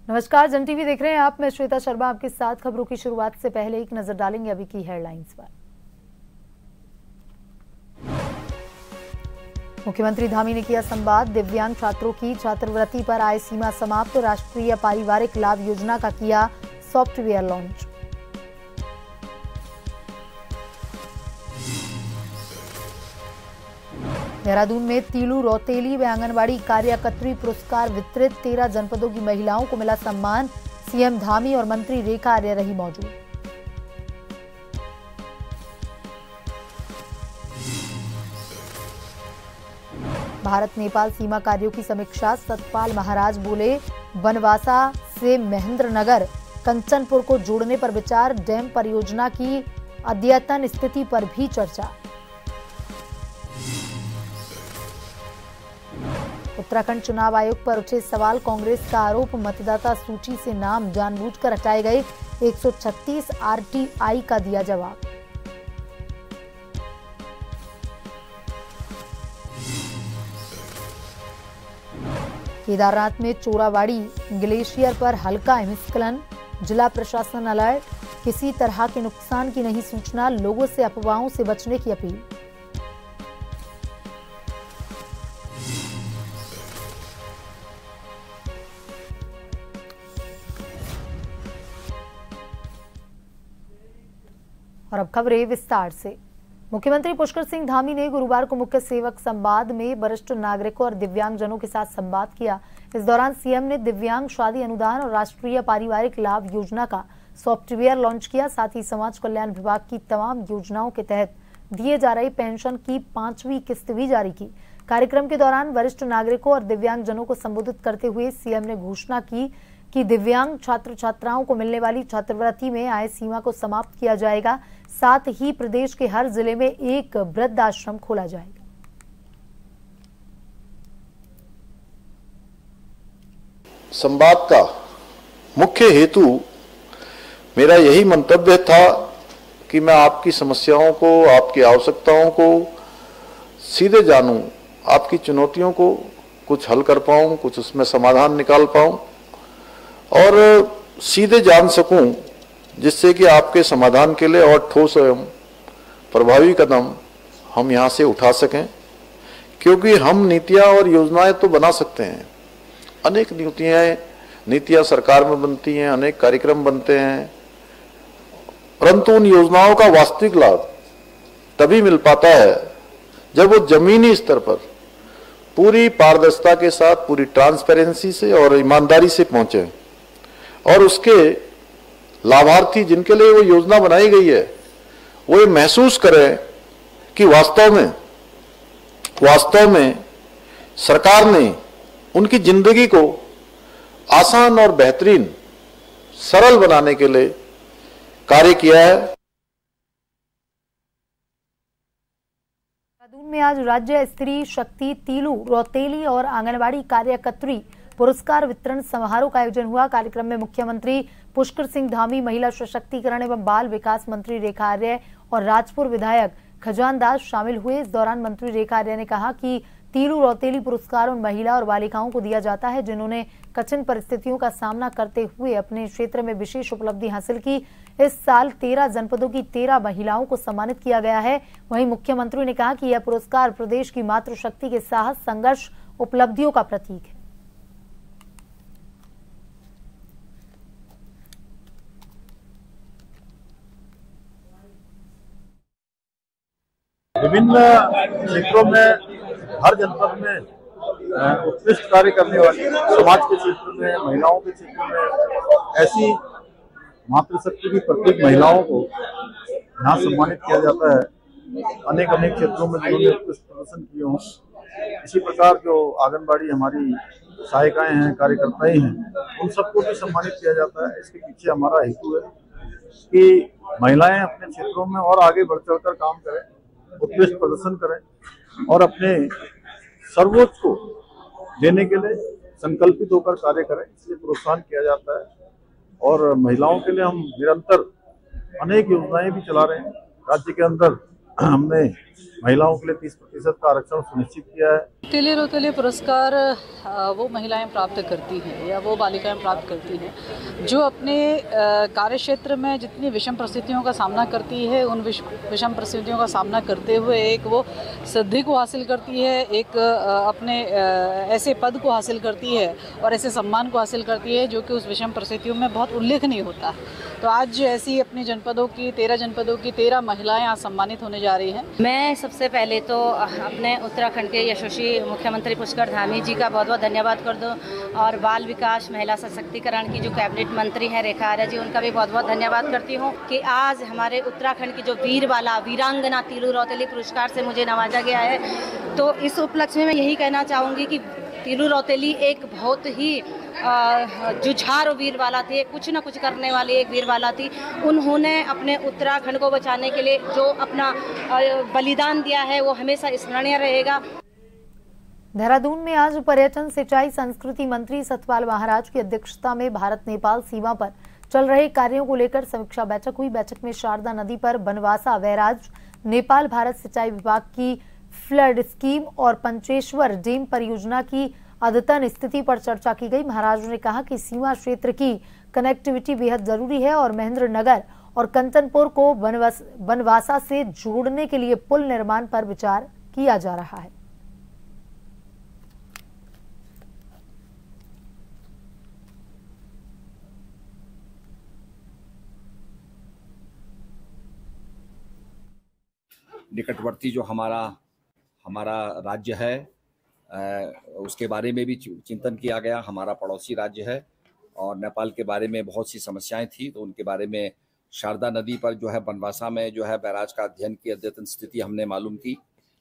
नमस्कार, जन टीवी देख रहे हैं आप। मैं श्वेता शर्मा आपके साथ। खबरों की शुरुआत से पहले एक नजर डालेंगे अभी की हेडलाइंस पर। मुख्यमंत्री धामी ने किया संवाद। दिव्यांग छात्रों की छात्रवृत्ति पर आय सीमा समाप्त। राष्ट्रीय पारिवारिक लाभ योजना का किया सॉफ्टवेयर लॉन्च। देहरादून में तीलू रौतेली व आंगनबाड़ी कार्यकर्त्री पुरस्कार वितरित। 13 जनपदों की महिलाओं को मिला सम्मान। सीएम धामी और मंत्री रेखा आर्य रही मौजूद। भारत नेपाल सीमा कार्यों की समीक्षा। सतपाल महाराज बोले, बनवासा से महेंद्रनगर कंचनपुर को जोड़ने पर विचार। डैम परियोजना की अद्यतन स्थिति पर भी चर्चा। उत्तराखंड चुनाव आयोग पर उठे सवाल। कांग्रेस का आरोप, मतदाता सूची से नाम जानबूझकर हटाए गए। 136 आरटीआई का दिया जवाब। केदारनाथ में चोरावाड़ी ग्लेशियर पर हल्का हिमस्खलन। जिला प्रशासन अलर्ट। किसी तरह के नुकसान की नहीं सूचना। लोगों से अफवाहों से बचने की अपील। और अब खबरें विस्तार से। मुख्यमंत्री पुष्कर सिंह धामी ने गुरुवार को मुख्य सेवक संवाद में वरिष्ठ नागरिकों और दिव्यांगजनों के साथ संवाद किया। इस दौरान सीएम ने दिव्यांग शादी अनुदान और राष्ट्रीय पारिवारिक लाभ योजना का सॉफ्टवेयर लॉन्च किया। साथ ही समाज कल्याण विभाग की तमाम योजनाओं के तहत दिए जा रही पेंशन की 5वीं किस्त भी जारी की। कार्यक्रम के दौरान वरिष्ठ नागरिकों और दिव्यांगजनों को संबोधित करते हुए सीएम ने घोषणा की कि दिव्यांग छात्र छात्राओं को मिलने वाली छात्रवृत्ति में आय सीमा को समाप्त किया जाएगा। साथ ही प्रदेश के हर जिले में एक वृद्ध आश्रम खोला जाएगा। संवाद का मुख्य हेतु मेरा यही मंतव्य था कि मैं आपकी समस्याओं को, आपकी आवश्यकताओं को सीधे जानूं, आपकी चुनौतियों को कुछ हल कर पाऊं, कुछ उसमें समाधान निकाल पाऊं और सीधे जान सकूं, जिससे कि आपके समाधान के लिए और ठोस एवं प्रभावी कदम हम यहाँ से उठा सकें। क्योंकि हम नीतियाँ और योजनाएं तो बना सकते हैं, अनेक नीतियाँ सरकार में बनती हैं, अनेक कार्यक्रम बनते हैं, परंतु उन योजनाओं का वास्तविक लाभ तभी मिल पाता है जब वो जमीनी स्तर पर पूरी पारदर्शिता के साथ, पूरी ट्रांसपेरेंसी से और ईमानदारी से पहुंचे और उसके लाभार्थी जिनके लिए वो योजना बनाई गई है वो ये महसूस करें कि वास्तव में सरकार ने उनकी जिंदगी को आसान और बेहतरीन, सरल बनाने के लिए कार्य किया है। देहरादून में आज राज्य स्त्री शक्ति तीलू रौतेली और आंगनबाड़ी कार्यकर्त्री पुरस्कार वितरण समारोह का आयोजन हुआ। कार्यक्रम में मुख्यमंत्री पुष्कर सिंह धामी, महिला सशक्तिकरण एवं बाल विकास मंत्री रेखा आर्य और राजपुर विधायक खजान दास शामिल हुए। इस दौरान मंत्री रेखा आर्य ने कहा कि तीलू रौतेली पुरस्कार उन महिला और बालिकाओं को दिया जाता है जिन्होंने कठिन परिस्थितियों का सामना करते हुए अपने क्षेत्र में विशेष उपलब्धि हासिल की। इस साल 13 जनपदों की 13 महिलाओं को सम्मानित किया गया है। वहीं मुख्यमंत्री ने कहा कि यह पुरस्कार प्रदेश की मातृशक्ति के साहस, संघर्ष, उपलब्धियों का प्रतीक है। विभिन्न क्षेत्रों में, हर जनपद में उत्कृष्ट कार्य करने वाली, समाज के क्षेत्र में, महिलाओं के क्षेत्र में ऐसी मातृशक्ति की प्रत्येक महिलाओं को यहाँ सम्मानित किया जाता है। अनेक क्षेत्रों में जिन्होंने उत्कृष्ट प्रदर्शन किए हों। इसी प्रकार जो आंगनबाड़ी हमारी सहायिकाएं हैं, कार्यकर्ताएं हैं, उन सबको भी सम्मानित किया जाता है। इसके पीछे हमारा हेतु है कि महिलाएं अपने क्षेत्रों में और आगे बढ़ चढ़कर काम करें, उत्कृष्ट प्रदर्शन करें और अपने सर्वोच्च को देने के लिए संकल्पित होकर कार्य करें, इसलिए प्रोत्साहन किया जाता है। और महिलाओं के लिए हम निरंतर अनेक योजनाएं भी चला रहे हैं। राज्य के अंदर हमने महिलाओं के लिए 30% का आरक्षण सुनिश्चित किया है। सौतेले रौतेले पुरस्कार वो महिलाएं प्राप्त करती हैं या वो बालिकाएं प्राप्त करती हैं जो अपने कार्य क्षेत्र में जितनी विषम परिस्थितियों का सामना करती है, उन विषम परिस्थितियों का सामना करते हुए एक वो सिद्धि को हासिल करती है, एक अपने ऐसे पद को हासिल करती है और ऐसे सम्मान को हासिल करती है जो कि उस विषम परिस्थितियों में बहुत उल्लेखनीय होता है। तो आज ऐसी अपने जनपदों की 13 जनपदों की 13 महिलाएं आज सम्मानित होने जा रही हैं। मैं सबसे पहले तो अपने उत्तराखंड के यशस्वी मुख्यमंत्री पुष्कर धामी जी का बहुत बहुत धन्यवाद कर दूं और बाल विकास महिला सशक्तिकरण की जो कैबिनेट मंत्री हैं रेखा आर्या जी, उनका भी बहुत बहुत धन्यवाद करती हूं कि आज हमारे उत्तराखंड की जो वीरांगना तीलू रौतेली पुरस्कार से मुझे नवाजा गया है। तो इस उपलक्ष्य में मैं यही कहना चाहूँगी कि तीलू रौतेली एक बहुत ही जुझारू वीरवाला थी, कुछ न कुछ करने वाली एक वीरवाला थी। उन्होंने अपने उत्तराखंड को बचाने के लिए जो अपना बलिदान दिया है वो हमेशा स्मरणीय रहेगा। देहरादून में आज पर्यटन सिंचाई संस्कृति मंत्री सतपाल महाराज की अध्यक्षता में भारत नेपाल सीमा पर चल रहे कार्यों को लेकर समीक्षा बैठक हुई। बैठक में शारदा नदी पर बनवासा बैराज, नेपाल भारत सिंचाई विभाग की फ्लड स्कीम और पंचेश्वर डैम परियोजना की अद्यतन स्थिति पर चर्चा की गई। महाराज ने कहा कि सीमा क्षेत्र की कनेक्टिविटी बेहद जरूरी है और महेंद्र नगर और कंचनपुर को बनवासा से जोड़ने के लिए पुल निर्माण पर विचार किया जा रहा है। निकटवर्ती जो हमारा राज्य है उसके बारे में भी चिंतन किया गया। हमारा पड़ोसी राज्य है और नेपाल के बारे में बहुत सी समस्याएं थी, तो उनके बारे में शारदा नदी पर जो है बनवासा में जो है बैराज का अध्ययन की अद्यतन स्थिति हमने मालूम की।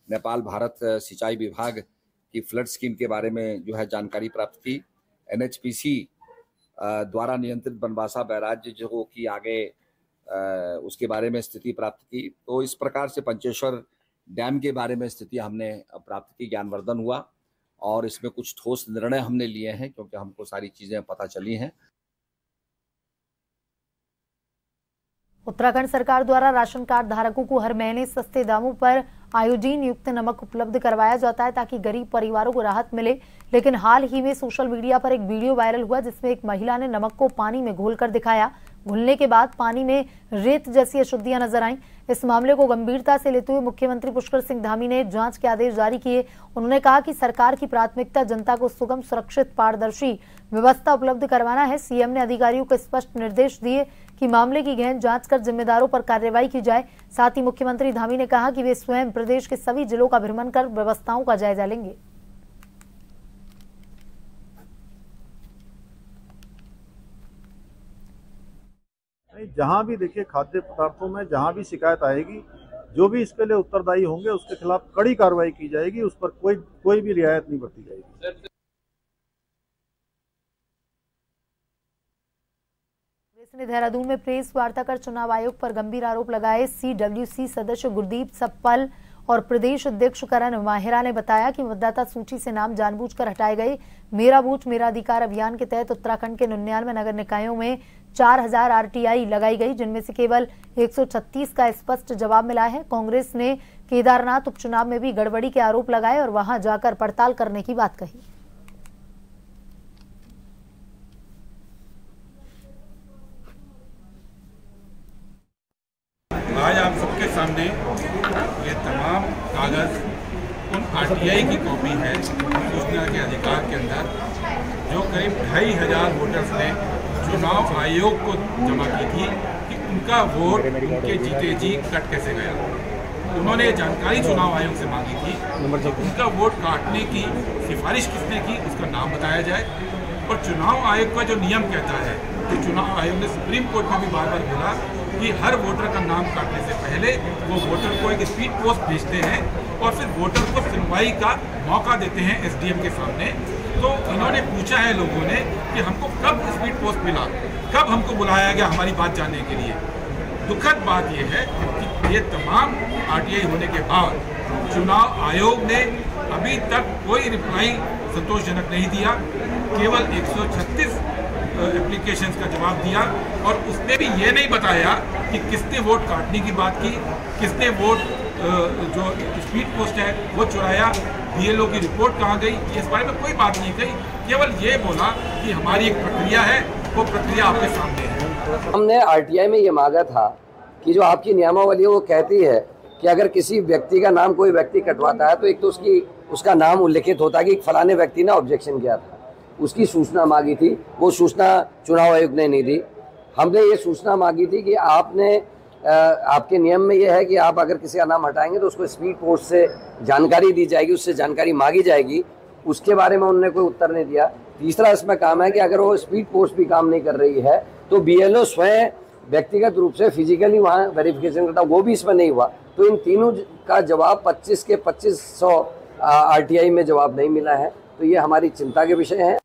नेपाल भारत सिंचाई विभाग की फ्लड स्कीम के बारे में जो है जानकारी प्राप्त की। NHPC द्वारा नियंत्रित बनवासा बैराज जो कि आगे उसके बारे में स्थिति प्राप्त की। तो इस प्रकार से पंचेश्वर डैम के बारे में स्थिति हमने प्राप्त की, ज्ञानवर्धन हुआ और इसमें कुछ ठोस निर्णय हमने लिए हैं क्योंकि हमको सारी चीजें पता चली हैं। उत्तराखंड सरकार द्वारा राशन कार्ड धारकों को हर महीने सस्ते दामों पर आयोडीन युक्त नमक उपलब्ध करवाया जाता है ताकि गरीब परिवारों को राहत मिले। लेकिन हाल ही में सोशल मीडिया पर एक वीडियो वायरल हुआ जिसमें एक महिला ने नमक को पानी में घोलकर दिखाया। घुलने के बाद पानी में रेत जैसी अशुद्धियां नजर आईं। इस मामले को गंभीरता से लेते हुए मुख्यमंत्री पुष्कर सिंह धामी ने जांच के आदेश जारी किए। उन्होंने कहा कि सरकार की प्राथमिकता जनता को सुगम, सुरक्षित, पारदर्शी व्यवस्था उपलब्ध करवाना है। सीएम ने अधिकारियों को स्पष्ट निर्देश दिए कि मामले की गहन जांच कर जिम्मेदारों पर कार्रवाई की जाए। साथ ही मुख्यमंत्री धामी ने कहा कि वे स्वयं प्रदेश के सभी जिलों का भ्रमण कर व्यवस्थाओं का जायजा लेंगे। जहां भी देखिए खाद्य पदार्थों में जहां भी शिकायत आएगी, जो भी इसके लिए उत्तरदायी होंगे उसके खिलाफ कड़ी कार्रवाई की जाएगी, उस पर कोई भी रियायत नहीं बरती जाएगी। देहरादून में प्रेस वार्ता कर चुनाव आयोग पर गंभीर आरोप लगाए। CWC सदस्य गुरदीप सप्पल और प्रदेश अध्यक्ष करण माहिरा ने बताया कि मतदाता सूची से नाम जानबूझकर हटाए गए। मेरा बूथ मेरा अधिकार अभियान के तहत उत्तराखंड के 99 नगर निकायों में 4000 RTI लगाई गई, जिनमें से केवल 136 का स्पष्ट जवाब मिला है। कांग्रेस ने केदारनाथ उपचुनाव में भी गड़बड़ी के आरोप लगाए और वहां जाकर पड़ताल करने की बात कही। आज आप सबके सामने ये तमाम कागज उन RTI की कॉपी है सूचना के अधिकार के अंदर जो करीब 2500 वोटर्स ने चुनाव आयोग को जमा की थी कि उनका वोट उनके जीते जी कट कैसे गया। उन्होंने जानकारी चुनाव आयोग से मांगी थी, उनका वोट काटने की सिफारिश किसने की उसका नाम बताया जाए। और चुनाव आयोग का जो नियम कहता है कि चुनाव आयोग ने सुप्रीम कोर्ट में भी बार बार बोला कि हर वोटर का नाम काटने से पहले वो वोटर को एक स्पीड पोस्ट भेजते हैं और फिर वोटर को सुनवाई का मौका देते हैं SDM के सामने। तो इन्होंने पूछा है लोगों ने कि हमको कब स्पीड पोस्ट मिला, कब हमको बुलाया गया हमारी बात जानने के लिए। दुखद बात यह है कि ये तमाम आरटीआई होने के बाद चुनाव आयोग ने अभी तक कोई रिप्लाई संतोषजनक नहीं दिया। केवल 136 एप्लीकेशंस का जवाब दिया और उसने भी ये नहीं बताया कि किसने वोट काटने की बात की, किसने वोट जो स्पीड पोस्ट है वो चुराया, बीएलओ की रिपोर्ट कहाँ गई, इस बारे में कोई बात नहीं कही। केवल ये बोला कि हमारी एक प्रक्रिया है, वो प्रक्रिया आपके सामने है। हमने आरटीआई में ये मांगा था कि जो आपकी नियमावली है वो कहती है कि अगर किसी व्यक्ति का नाम कोई व्यक्ति कटवाता है तो एक तो उसका नाम उल्लिखित होता है कि फलाने व्यक्ति ने ऑब्जेक्शन किया था, उसकी सूचना मांगी थी, वो सूचना चुनाव आयोग ने नहीं दी। हमने ये सूचना मांगी थी कि आपके नियम में ये है कि आप अगर किसी का नाम हटाएंगे तो उसको स्पीड पोस्ट से जानकारी दी जाएगी, उससे जानकारी मांगी जाएगी। उसके बारे में उन्होंने कोई उत्तर नहीं दिया। तीसरा इसमें काम है कि अगर वो स्पीड पोस्ट भी काम नहीं कर रही है तो बीएलओ स्वयं व्यक्तिगत रूप से फिजिकली वहाँ वेरिफिकेशन करता, वो भी इसमें नहीं हुआ। तो इन तीनों का जवाब 25 के 2500 आरटीआई में जवाब नहीं मिला है, तो ये हमारी चिंता के विषय है।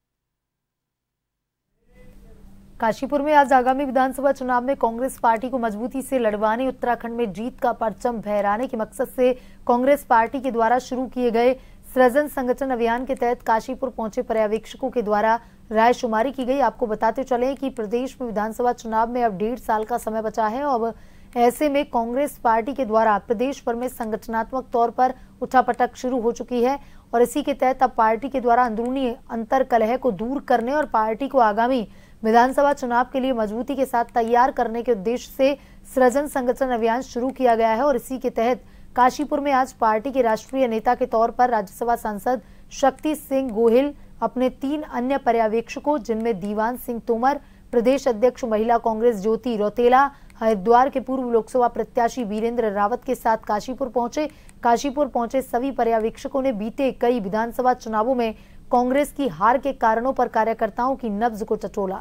काशीपुर में आज आगामी विधानसभा चुनाव में कांग्रेस पार्टी को मजबूती से लड़वाने, उत्तराखंड में जीत का परचम फहराने के मकसद से कांग्रेस पार्टी के द्वारा शुरू किए गए सृजन संगठन अभियान के तहत काशीपुर पहुंचे पर्यवेक्षकों के द्वारा रायशुमारी की गई। आपको बताते चले कि प्रदेश में विधानसभा चुनाव में अब 1.5 साल का समय बचा है। अब ऐसे में कांग्रेस पार्टी के द्वारा प्रदेश भर में संगठनात्मक तौर पर उठापटक शुरू हो चुकी है और इसी के तहत अब पार्टी के द्वारा अंदरूनी अंतर कलह को दूर करने और पार्टी को आगामी विधानसभा चुनाव के लिए मजबूती के साथ तैयार करने के उद्देश्य से सृजन संगठन अभियान शुरू किया गया है। और इसी के तहत काशीपुर में आज पार्टी के राष्ट्रीय नेता के तौर पर राज्यसभा सांसद शक्ति सिंह गोहिल अपने 3 अन्य पर्यवेक्षकों, जिनमें दीवान सिंह तोमर, प्रदेश अध्यक्ष महिला कांग्रेस ज्योति रौतेला, हरिद्वार के पूर्व लोकसभा प्रत्याशी वीरेंद्र रावत के साथ काशीपुर पहुंचे। काशीपुर पहुंचे सभी पर्यवेक्षकों ने बीते कई विधानसभा चुनावों में कांग्रेस की हार के कारणों पर कार्यकर्ताओं की नब्ज को टटोला।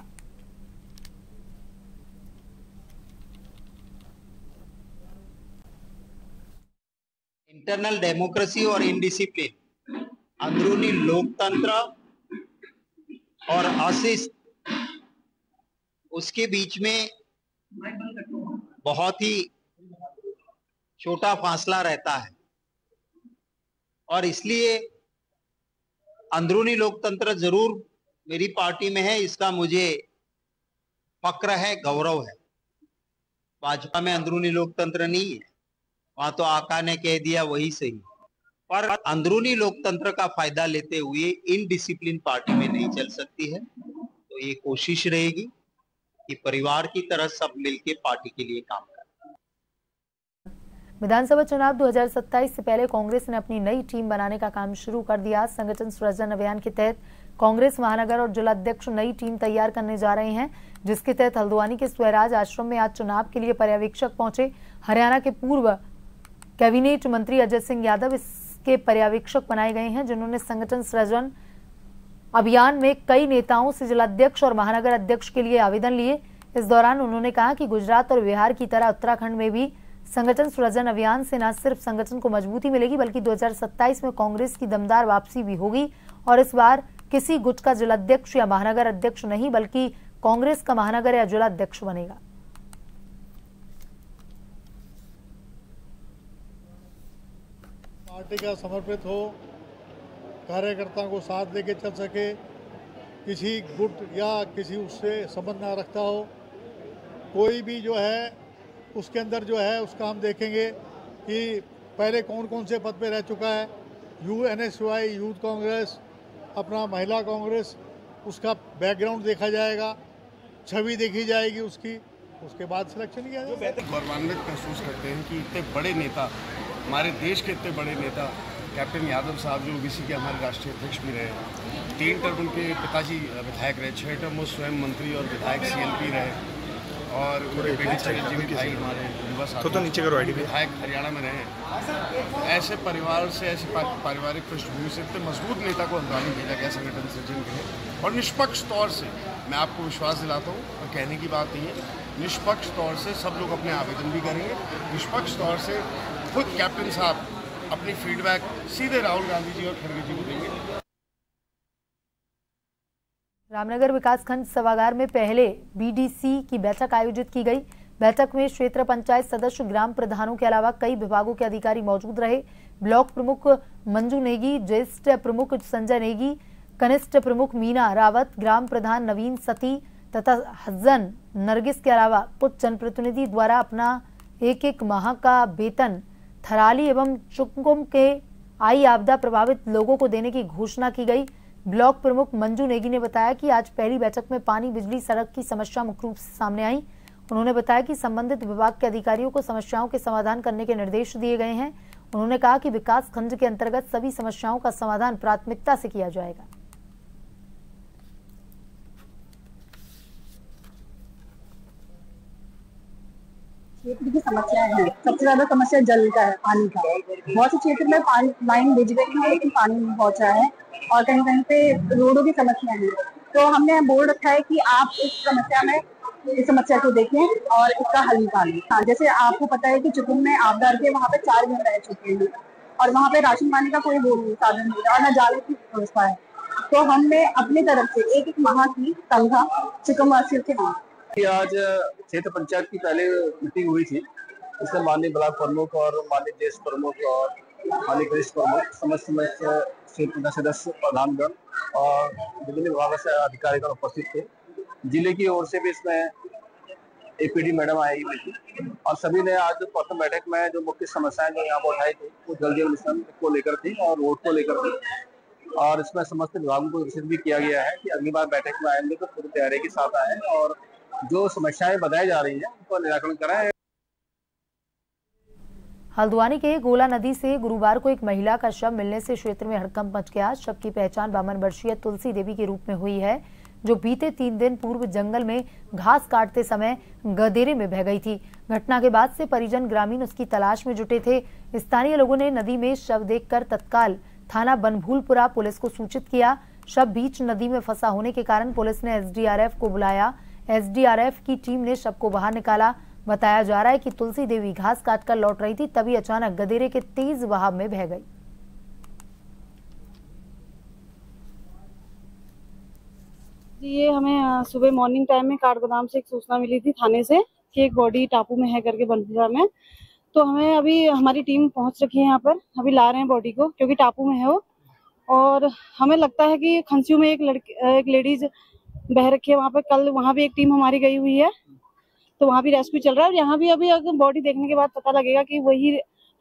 इंटरनल डेमोक्रेसी और इनडिसिप्लिन, अंदरूनी लोकतंत्र और अशिष्ट, उसके बीच में बहुत ही छोटा फासला रहता है और इसलिए अंदरूनी लोकतंत्र जरूर मेरी पार्टी में है, इसका मुझे फक्र है, गौरव है। भाजपा में अंदरूनी लोकतंत्र नहीं है, वहां तो आका ने कह दिया वही सही। पर अंदरूनी लोकतंत्र का फायदा लेते हुए इनडिसिप्लिन पार्टी में नहीं चल सकती है। तो ये कोशिश रहेगी कि परिवार की तरह सब मिलकर पार्टी के लिए काम करें। विधानसभा चुनाव 2027 से पहले कांग्रेस ने अपनी नई टीम बनाने का काम शुरू कर दिया। संगठन सृजन अभियान के तहत कांग्रेस महानगर और जिलाध्यक्ष नई टीम तैयार करने जा रहे हैं, जिसके तहत हल्द्वानी के स्वराज आश्रम में आज चुनाव के लिए पर्यवेक्षक पहुंचे। हरियाणा के पूर्व कैबिनेट मंत्री अजय सिंह यादव इसके पर्यवेक्षक बनाए गए हैं, जिन्होंने संगठन सृजन अभियान में कई नेताओं से जिलाध्यक्ष और महानगर अध्यक्ष के लिए आवेदन लिए। इस दौरान उन्होंने कहा कि गुजरात और बिहार की तरह उत्तराखंड में भी संगठन सृजन अभियान से न सिर्फ संगठन को मजबूती मिलेगी, बल्कि 2027 में कांग्रेस की दमदार वापसी भी होगी और इस बार किसी गुट का जिलाध्यक्ष या महानगर अध्यक्ष नहीं, बल्कि कांग्रेस का महानगर या जिलाध्यक्ष बनेगा। पार्टी का समर्पित हो, कार्यकर्ताओं को साथ लेके चल सके, किसी गुट या किसी उससे संबंध ना रखता हो, कोई भी जो है उसके अंदर जो है उसका हम देखेंगे कि पहले कौन कौन से पद पे रह चुका है। NSY यूथ कांग्रेस, अपना महिला कांग्रेस, उसका बैकग्राउंड देखा जाएगा, छवि देखी जाएगी उसकी, उसके बाद सिलेक्शन किया जाएगा। गौरवान्वित महसूस करते हैं कि इतने बड़े नेता, हमारे देश के इतने बड़े नेता कैप्टन यादव साहब, जो ओबीसी के हमारे राष्ट्रीय अध्यक्ष भी रहे, 3 टर्म उनके पिताजी विधायक रहे, 6 टर्म वो स्वयं मंत्री और विधायक CLP रहे और उनके बेटे चिरंजीवी भाई हमारे युवा साथी विधायक हरियाणा में रहे। ऐसे परिवार से, ऐसे पारिवारिक पृष्ठभूमि से इतने मजबूत नेता को हल्द्वानी भेजा गया संगठन सृजन के लिए और निष्पक्ष तौर से मैं आपको विश्वास दिलाता हूँ और कहने की बात नहीं है, निष्पक्ष तौर से सब लोग अपने आवेदन भी करेंगे, निष्पक्ष तौर से खुद कैप्टन साहब अपनी फीडबैक सीधे राहुल गांधी जी और खड़गे जी को देंगे। रामनगर विकासखंड सभागार में पहले BDC की बैठक आयोजित की गई। बैठक में क्षेत्र पंचायत सदस्य, ग्राम प्रधानों के अलावा कई विभागों के अधिकारी मौजूद रहे। ब्लॉक प्रमुख मंजू नेगी, ज्येष्ठ प्रमुख संजय नेगी, कनिष्ठ प्रमुख मीना रावत, ग्राम प्रधान नवीन सती तथा हसन नरगिस के अलावा कुछ जनप्रतिनिधि द्वारा अपना एक माह का वेतन थराली एवं चुकुम के आई आपदा प्रभावित लोगों को देने की घोषणा की गई। ब्लॉक प्रमुख मंजू नेगी ने बताया कि आज पहली बैठक में पानी, बिजली, सड़क की समस्या मुख्य रूप से सामने आई। उन्होंने बताया कि संबंधित विभाग के अधिकारियों को समस्याओं के समाधान करने के निर्देश दिए गए हैं। उन्होंने कहा कि विकास खंड के अंतर्गत सभी समस्याओं का समाधान प्राथमिकता से किया जाएगा। क्षेत्र की समस्याएं हैं, सबसे ज्यादा समस्या जल का है, पानी का। बहुत से क्षेत्र में पानी लाइन भेज गई है लेकिन पानी नहीं पहुंचा है और कहीं कहीं पे रोडों की समस्या है। तो हमने बोर्ड रखा है कि आप इस समस्या को देखें और इसका हल निकालें। हाँ, जैसे आपको पता है कि चुकुम में आपदा के वहाँ पे 4 दिन रह चुके हैं और वहाँ पे राशन पानी का कोई वो नहीं, साधन नहीं है और न जाने की व्यवस्था है। तो हमने अपनी तरफ से एक माह की तनख्वाह चुकुम वासियों के नाम। आज क्षेत्र पंचायत की पहले मीटिंग हुई थी, इसमें माननीय ब्लॉक प्रमुख और माननीय ज्येष्ठ प्रमुख और माननीय वरिष्ठ प्रमुख, समस्त क्षेत्र सदस्य, प्रधानगण और विभिन्न विभागों से अधिकारीगण उपस्थित थे। जिले की ओर से भी इसमें APD मैडम आई हुई थी और सभी ने आज प्रथम बैठक में जो मुख्य समस्याएं जो यहाँ पर उठाई थी वो जल जीवन मिशन को लेकर थी और रोड को लेकर थी और इसमें समस्त विभागों को विकसित भी किया गया है कि अगली बार बैठक में आएंगे तो पूरी तैयारी के साथ आए और जो समस्याएं बताई जा रही है उनको निराकरण कराएं। हल्द्वानी के गोला नदी से गुरुवार को एक महिला का शव मिलने से क्षेत्र में हड़कंप मच गया। शव की पहचान 52 वर्षीय तुलसी देवी के रूप में हुई है, जो बीते 3 दिन पूर्व जंगल में घास काटते समय गदेरे में बह गई थी। घटना के बाद से परिजन, ग्रामीण उसकी तलाश में जुटे थे। स्थानीय लोगों ने नदी में शव देखकर तत्काल थाना बनभूलपुरा पुलिस को सूचित किया। शव बीच नदी में फंसा होने के कारण पुलिस ने SDRF को बुलाया। SDRF की टीम ने शव को बाहर निकाला। बताया जा रहा है कि तुलसी देवी घास काटकर लौट रही थी, तभी अचानक गदेरे के तेज बहाव में बह गई। ये हमें सुबह मॉर्निंग टाइम में काठगोदाम से एक सूचना मिली थी थाने से कि एक बॉडी टापू में है करके बनपुरा में। तो हमें अभी हमारी टीम पहुंच रखी है यहाँ पर, अभी ला रहे हैं बॉडी को क्योंकि टापू में है वो। और हमें लगता है कि खंसियों में एक लेडीज बह रखी है वहाँ पर। कल वहाँ भी एक टीम हमारी गई हुई है तो वहाँ भी रेस्क्यू चल रहा है और यहाँ भी अभी अगर बॉडी देखने के बाद पता लगेगा कि वही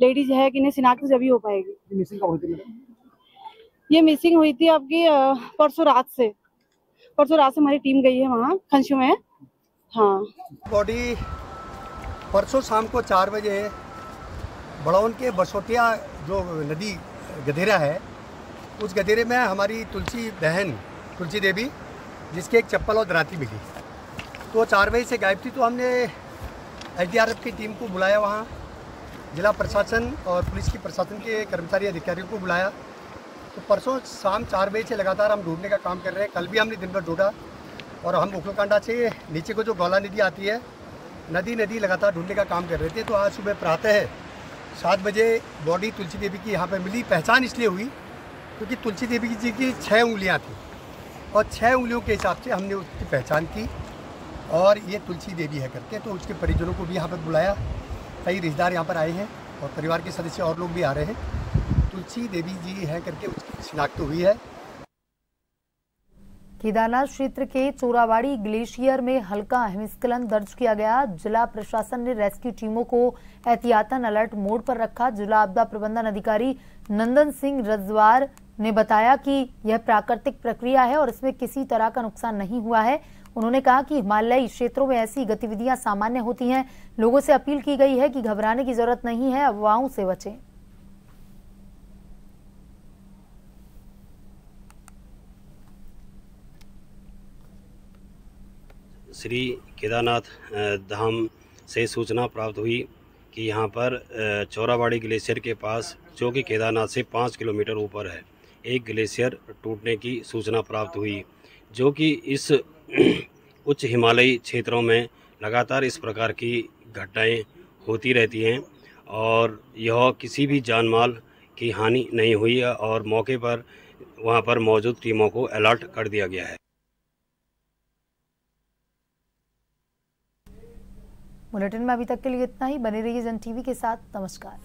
लेडीज है कि नहीं, शिनाख्त जब ही हो पाएगी। मिसिंग कब हुई थी? ये मिसिंग हुई थी आपकी परसों रात से हमारी टीम गई है वहाँ खंसियों में। हाँ, बॉडी परसों शाम को 4 बजे बड़ौन के बसोटिया जो नदी गदेरा है, उस गदेरे में हमारी तुलसी बहन तुलसी देवी, जिसके एक चप्पल और दराती मिली, तो 4 बजे से गायब थी। तो हमने SDRF की टीम को बुलाया, वहाँ जिला प्रशासन और पुलिस की प्रशासन के कर्मचारी अधिकारियों को बुलाया। तो परसों शाम 4 बजे से लगातार हम ढूंढने का काम कर रहे हैं। कल भी हमने दिन भर ढूंढा और हम उखलकांडा से नीचे को जो गौला नदी आती है, नदी लगातार ढूंढने का काम कर रहे थे। तो आज सुबह प्रातः 7 बजे बॉडी तुलसी देवी की यहाँ पर मिली। पहचान इसलिए हुई क्योंकि तुलसी देवी जी की 6 उंगलियाँ थी और 6 उंगलियों के हिसाब से हमने उसकी पहचान की और ये तुलसी देवी है करके। तो उसके परिजनों को भी यहाँ पर बुलाया, कई रिश्तेदार यहाँ पर आए हैं और परिवार के सदस्य और लोग भी आ रहे हैं। तुलसी देवी जी है करके उसकी शिनाख्त हुई है। केदारनाथ क्षेत्र के चोरावाड़ी ग्लेशियर में हल्का हिमस्खलन दर्ज किया गया। जिला प्रशासन ने रेस्क्यू टीमों को एहतियातन अलर्ट मोड पर रखा। जिला आपदा प्रबंधन अधिकारी नंदन सिंह रजवार ने बताया कि यह प्राकृतिक प्रक्रिया है और इसमें किसी तरह का नुकसान नहीं हुआ है। उन्होंने कहा कि हिमालयी क्षेत्रों में ऐसी गतिविधियां सामान्य होती हैं। लोगों से अपील की गई है कि घबराने की जरूरत नहीं है, अफवाहों से बचें। श्री केदारनाथ धाम से सूचना प्राप्त हुई कि यहाँ पर चौराबाड़ी ग्लेशियर के पास, जो कि केदारनाथ से 5 किलोमीटर ऊपर है, एक ग्लेशियर टूटने की सूचना प्राप्त हुई, जो कि इस उच्च हिमालयी क्षेत्रों में लगातार इस प्रकार की घटनाएं होती रहती हैं और यह किसी भी जानमाल की हानि नहीं हुई है और मौके पर वहां पर मौजूद टीमों को अलर्ट कर दिया गया है। बुलेटिन में अभी तक के लिए इतना ही। बने रहिए जन टीवी के साथ। नमस्कार।